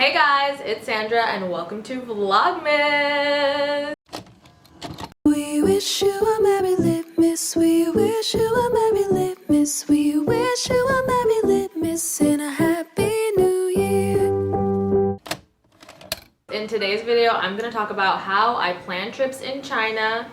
Hey guys, it's Sandra and welcome to Vlogmas! We wish you a merry litmus, we wish you a merry litmus, we wish you a merry litmus and a happy new year. In today's video, I'm going to talk about how I plan trips in China.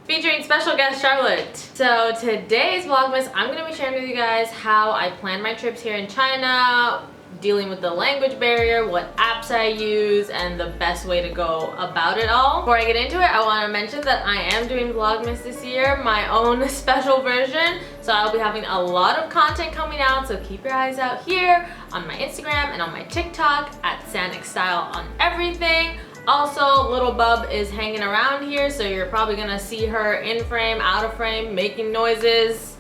Featuring special guest Charlotte. So today's Vlogmas, I'm going to be sharing with you guys how I plan my trips here in China, dealing with the language barrier, what apps I use, and the best way to go about it all. Before I get into it, I want to mention that I am doing Vlogmas this year, my own special version. So I'll be having a lot of content coming out, so keep your eyes out here on my Instagram and on my TikTok at SanixStyle on everything. Also, little bub is hanging around here, so you're probably gonna see her in frame, out of frame, making noises.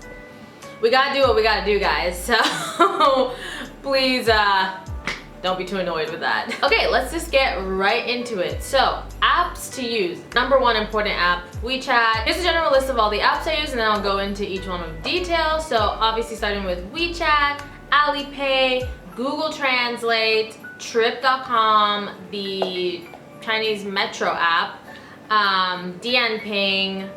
We gotta do what we gotta do, guys. So please don't be too annoyed with that. Okay, let's just get right into it. So, apps to use. Number one important app, WeChat. Here's a general list of all the apps I use, and then I'll go into each one with detail. So obviously starting with WeChat, Alipay, Google Translate, Tripcom, the Chinese Metro app, Dianping,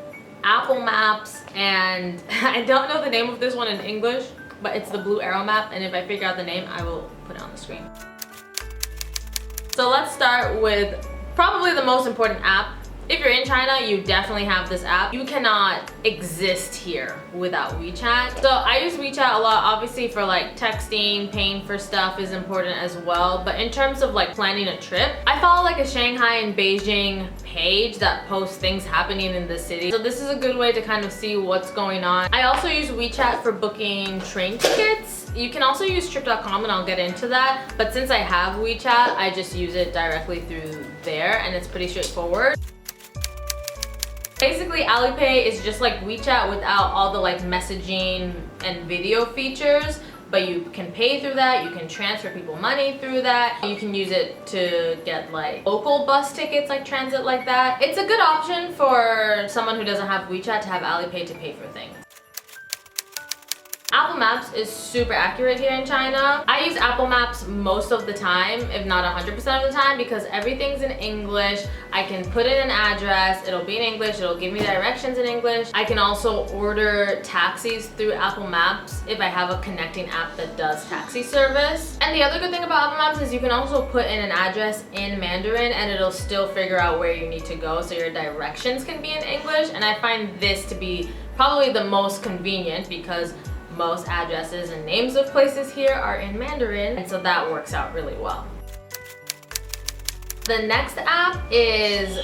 Apple Maps, and I don't know the name of this one in English, but it's the blue arrow map, and if I figure out the name, I will put it on the screen. So let's start with probably the most important app. If you're in China, you definitely have this app. You cannot exist here without WeChat. So I use WeChat a lot, obviously for like texting, paying for stuff is important as well. But in terms of like planning a trip, I follow like a Shanghai and Beijing page that posts things happening in the city. So this is a good way to kind of see what's going on. I also use WeChat for booking train tickets. You can also use Trip.com, and I'll get into that. But since I have WeChat, I just use it directly through there, and it's pretty straightforward. Basically, Alipay is just like WeChat without all the like messaging and video features, but you can pay through that, you can transfer people money through that, you can use it to get like local bus tickets, like transit like that. It's a good option for someone who doesn't have WeChat to have Alipay to pay for things. Apple Maps is super accurate here in China. I use Apple Maps most of the time, if not 100% of the time, because everything's in English. I can put in an address, it'll be in English, it'll give me directions in English. I can also order taxis through Apple Maps if I have a connecting app that does taxi service. And the other good thing about Apple Maps is you can also put in an address in Mandarin and it'll still figure out where you need to go, so your directions can be in English. And I find this to be probably the most convenient because most addresses and names of places here are in Mandarin, and so that works out really well. The next app is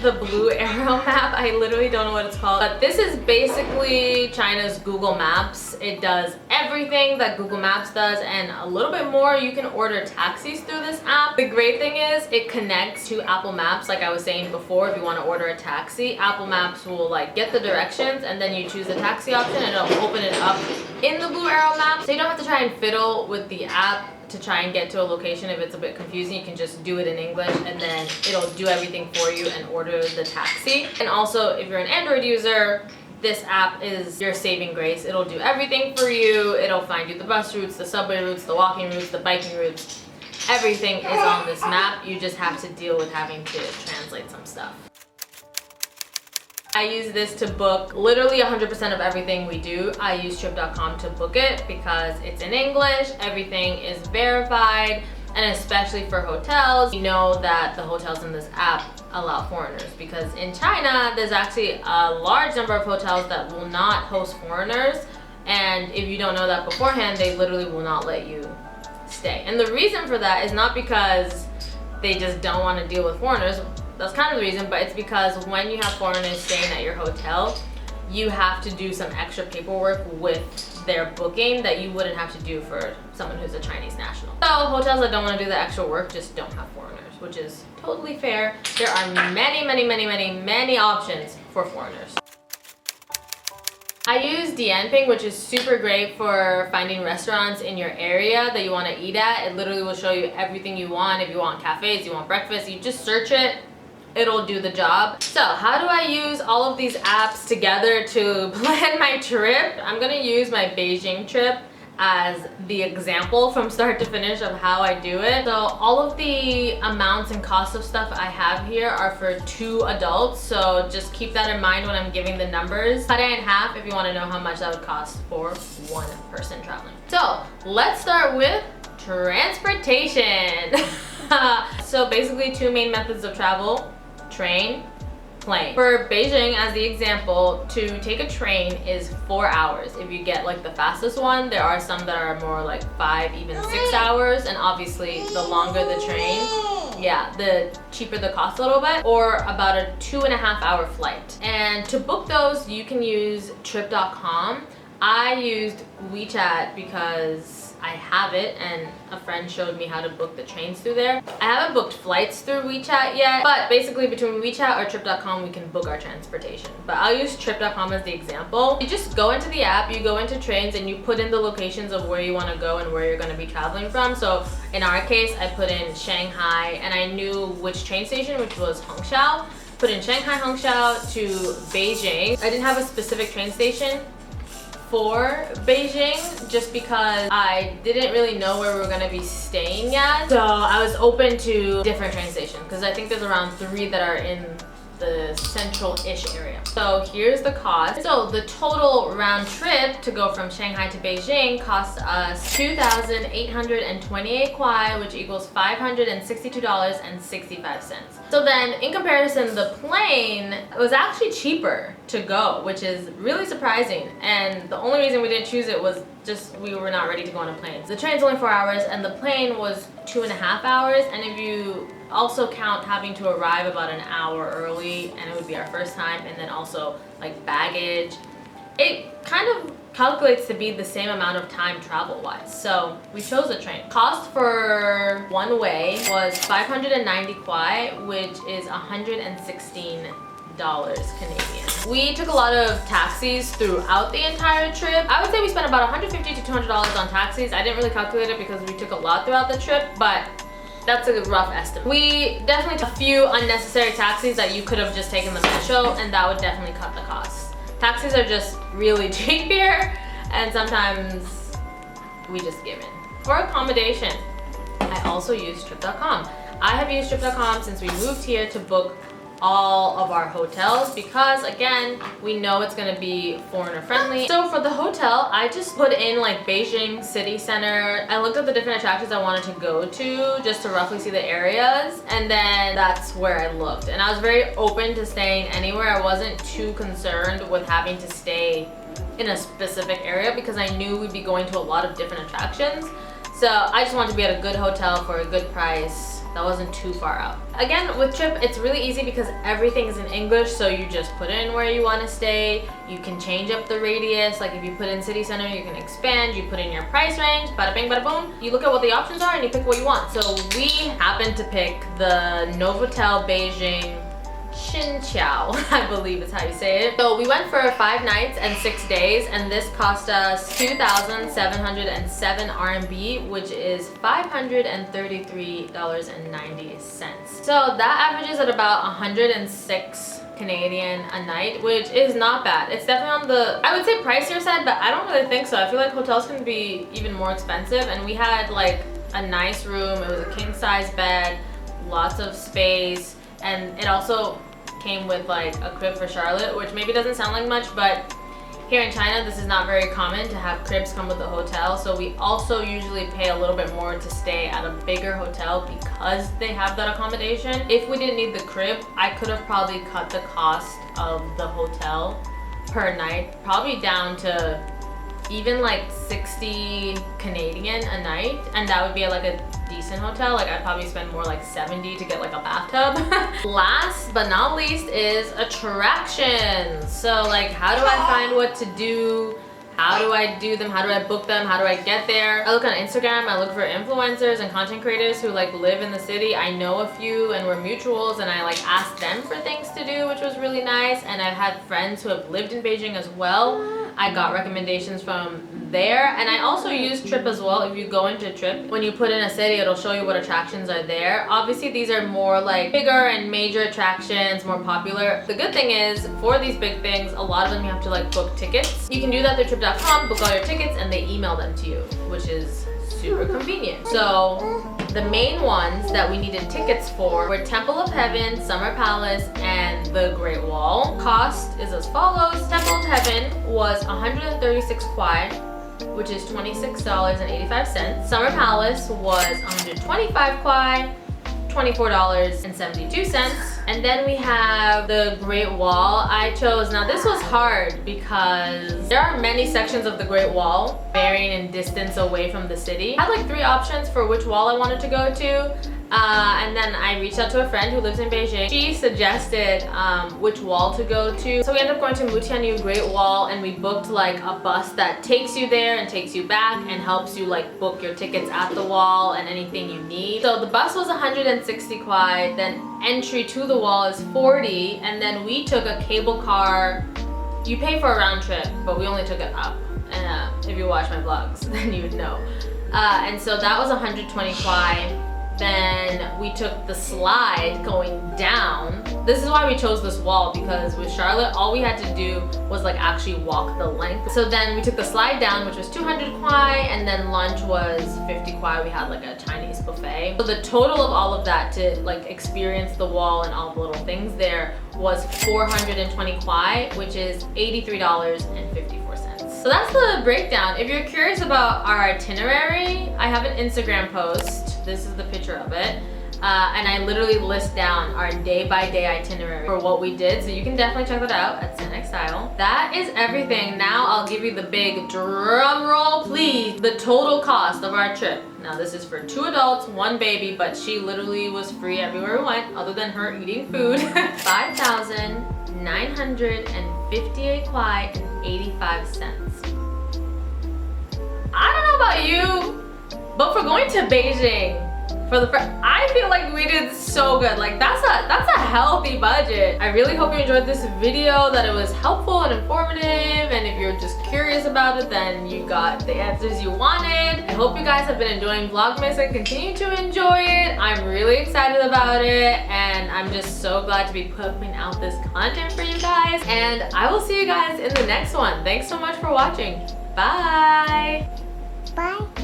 the blue arrow map. I literally don't know what it's called, but this is basically China's Google Maps. It does everything that Google Maps does and a little bit more. You can order taxis through this app. The great thing is it connects to Apple Maps. Like I was saying before, if you want to order a taxi, Apple Maps will like get the directions and then you choose the taxi option and it'll open it up in the blue arrow map. So you don't have to try and fiddle with the app to try and get to a location. If it's a bit confusing, you can just do it in English and then it'll do everything for you and order the taxi. And also, if you're an Android user, this app is your saving grace. It'll do everything for you. It'll find you the bus routes, the subway routes, the walking routes, the biking routes. Everything is on this map. You just have to deal with having to translate some stuff. I use this to book literally 100% of everything we do. I use Trip.com to book it because it's in English, everything is verified, and especially for hotels, you know that the hotels in this app allow foreigners, because in China, there's actually a large number of hotels that will not host foreigners, and if you don't know that beforehand, they literally will not let you stay. And the reason for that is not because they just don't want to deal with foreigners. That's kind of the reason, but it's because when you have foreigners staying at your hotel, you have to do some extra paperwork with their booking that you wouldn't have to do for someone who's a Chinese national. So hotels that don't want to do the extra work just don't have foreigners, which is totally fair. There are many options for foreigners. I use Dianping, which is super great for finding restaurants in your area that you want to eat at. It literally will show you everything you want. If you want cafes, you want breakfast, you just search it. It'll do the job. So how do I use all of these apps together to plan my trip? I'm gonna use my Beijing trip as the example from start to finish of how I do it. So all of the amounts and costs of stuff I have here are for 2 adults, so just keep that in mind when I'm giving the numbers. Cut it in half if you want to know how much that would cost for 1 person traveling. So let's start with transportation. So basically 2 main methods of travel: train, plane. For Beijing, as the example, to take a train is 4 hours. If you get like the fastest one, there are some that are more like 5, even 6 hours, and obviously the longer the train, yeah, the cheaper the cost a little bit, or about a 2.5-hour flight. And to book those, you can use Trip.com. I used WeChat because I have it and a friend showed me how to book the trains through there. I haven't booked flights through WeChat yet, but basically between WeChat or Trip.com we can book our transportation. But I'll use Trip.com as the example. You just go into the app, you go into trains, and you put in the locations of where you want to go and where you're going to be traveling from. So in our case, I put in Shanghai and I knew which train station, which was Hongqiao. Put in Shanghai, Hongqiao to Beijing. I didn't have a specific train station for Beijing just because I didn't really know where we were gonna be staying yet. So I was open to different train stations because I think there's around 3 that are in the central-ish area. So here's the cost. So the total round trip to go from Shanghai to Beijing cost us 2,828 kwai, which equals $562.65. So then in comparison, the plane was actually cheaper to go, which is really surprising. And the only reason we didn't choose it was just we were not ready to go on a plane. The train's only 4 hours and the plane was 2.5 hours. And if you also count having to arrive about an hour early, and it would be our first time, and then also like baggage, it kind of calculates to be the same amount of time travel wise. So we chose a train. Cost for one way was 590 kwai, which is $116 Canadian. We took a lot of taxis throughout the entire trip. I would say we spent about $150 to $200 on taxis. I didn't really calculate it because we took a lot throughout the trip, but that's a rough estimate. We definitely took a few unnecessary taxis that you could have just taken the metro, and that would definitely cut the costs. Taxis are just really cheap here, and sometimes we just give in. For accommodation, I also use Trip.com. I have used Trip.com since we moved here to book all of our hotels because again, we know it's gonna be foreigner friendly. So for the hotel, I just put in like Beijing city center. I looked at the different attractions I wanted to go to just to roughly see the areas, and then that's where I looked. And I was very open to staying anywhere. I wasn't too concerned with having to stay in a specific area because I knew we'd be going to a lot of different attractions. So I just wanted to be at a good hotel for a good price that wasn't too far out. Again, with Trip, it's really easy because everything is in English, so you just put in where you want to stay. You can change up the radius. Like if you put in city center, you can expand. You put in your price range, bada bing, bada boom. You look at what the options are and you pick what you want. So we happened to pick the Novotel Beijing Xinqiao, I believe is how you say it. So we went for 5 nights and 6 days, and this cost us 2,707 RMB, which is $533.90. So that averages at about 106 Canadian a night, which is not bad. It's definitely on the, I would say, pricier side, but I don't really think so. I feel like hotels can be even more expensive, and we had like a nice room. It was a king size bed, lots of space, and it also came with like a crib for Charlotte, which maybe doesn't sound like much, but here in China this is not very common to have cribs come with the hotel. So we also usually pay a little bit more to stay at a bigger hotel because they have that accommodation. If we didn't need the crib, I could have probably cut the cost of the hotel per night probably down to even like 60 Canadian a night, and that would be like a decent hotel. Like I'd probably spend more like 70 to get like a bathtub. Last but not least is attractions. So like, how do I find what to do? How do I do them? How do I book them? How do I get there? I look on Instagram, I look for influencers and content creators who like live in the city. I know a few and we're mutuals, and I like asked them for things to do, which was really nice. And I've had friends who have lived in Beijing as well. I got recommendations from there. And I also use Trip as well. If you go into Trip, when you put in a city, it'll show you what attractions are there. Obviously, these are more like bigger and major attractions, more popular. The good thing is, for these big things, a lot of them you have to like book tickets. You can do that through trip.com, book all your tickets, and they email them to you, which is super convenient. So the main ones that we needed tickets for were Temple of Heaven, Summer Palace, and the Great Wall. Cost is as follows. Temple of Heaven was 136 kwai, which is $26.85. Summer Palace was 125 kwai, $24.72. And then we have the Great Wall. I chose, now this was hard because there are many sections of the Great Wall varying in distance away from the city. I had like 3 options for which wall I wanted to go to. And then I reached out to a friend who lives in Beijing. She suggested which wall to go to. So we ended up going to Mutianyu Great Wall, and we booked like a bus that takes you there and takes you back and helps you like book your tickets at the wall and anything you need. So the bus was 160 kwai, then entry to the wall is 40, and then we took a cable car. You pay for a round trip, but we only took it up. And if you watch my vlogs, then you would know. And so that was 120 kwai. Then we took the slide going down. This is why we chose this wall, because with Charlotte, all we had to do was like actually walk the length. So then we took the slide down, which was 200 kwai, and then lunch was 50 kwai. We had like a Chinese buffet. So the total of all of that to like experience the wall and all the little things there was 420 kwai, which is $83.54. So that's the breakdown. If you're curious about our itinerary, I have an Instagram post. This is the picture of it. And I literally list down our day-by-day itinerary for what we did. So you can definitely check that out at Shanghai Style. That is everything. Now I'll give you the big drum roll, please. The total cost of our trip. Now this is for 2 adults, 1 baby, but she literally was free everywhere we went, other than her eating food. 5,958 kwai and 85 cents. I don't know about you, but for going to Beijing, for the first, I feel like we did so good. Like that's a healthy budget. I really hope you enjoyed this video, that it was helpful and informative, and if you're just curious about it, then you got the answers you wanted. I hope you guys have been enjoying Vlogmas and continue to enjoy it. I'm really excited about it, and I'm just so glad to be putting out this content for you guys, and I will see you guys in the next one. Thanks so much for watching. Bye. Bye.